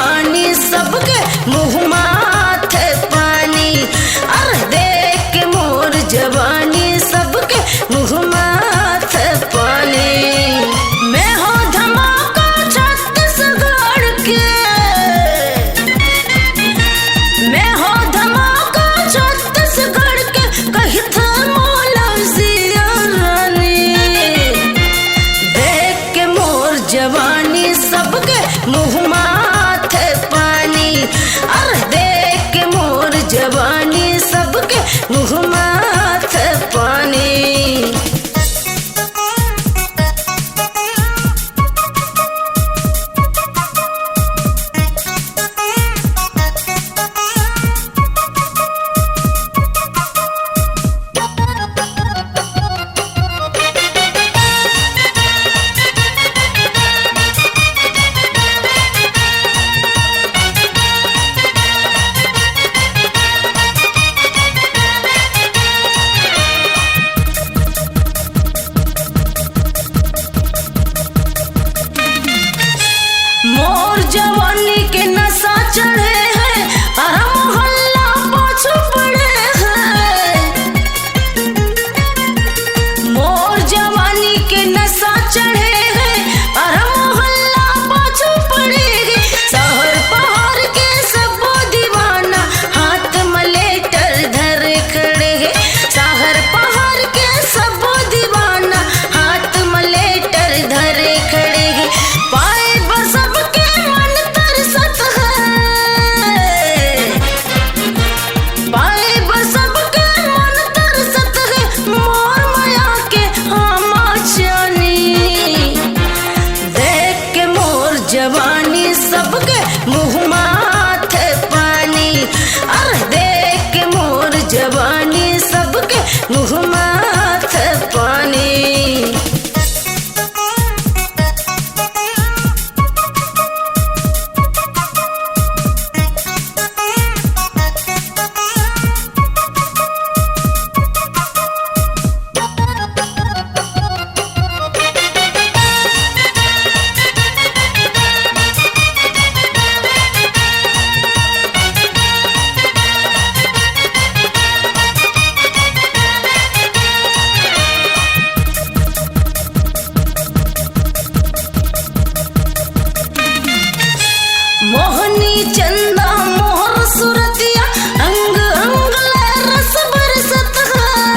जवानी सबके मुँह माथे पानी। अरे देख के मोर जवानी सबके मुँह माथे पानी। मैं हो धमाका छत्तीसगढ़ के, मैं हो धमाका छत्तीसगढ़ के, कही था मौला जिया रानी। देख के मोर जवानी सबके मुँह माथे पानी। अरे देख के मोर जवानी सबके मुँह माथे पानी। मोर जवानी के नशा चढ़े हैं, अरे मोहल्ला पाछू पड़े हैं। मोर जवानी के नशा चढ़े हैं, अरे मोहल्ला पाछू पड़े हैं। शहर पहाड़ के सब दीवाना हाथ मलेटर धर खड़े हैं। शहर पहाड़ के सब दीवाना हाथ मलेटर धर खड़े हैं। पाए सबके मन तरसत है, पाए सबके मन तरसत है, मोर माया के आमा जानी। देख के मोर जवानी सबके मुँह माथे पानी। अरे देख के मोर जवानी सबके मुँह माथे पानी। मोहनी चंदा मोहर सुरतिया, अंग अंग ले रस बरसत है।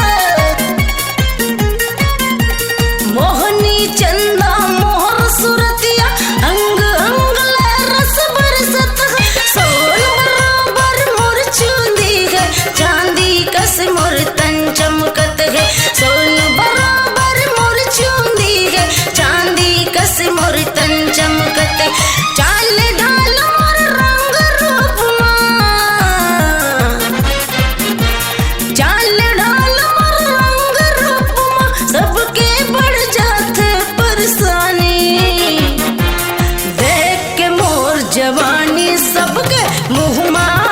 मोहनी चंदा मोहर सुरतिया, अंग अंग ले रस बरसत है। सोन बराबर मोर चूंदी है, चांदी कस मोर तन चमकत है। सोन बराबर मोर चूंदी है, चांदी कस मोर तन चमकत है। चाल ढाल मोर रंग रूप माँ, चाल ढाल मोर रंग रूप माँ, सबके बढ़ जाते परेशानी। देख के मोर जवानी सबके मुँह माँ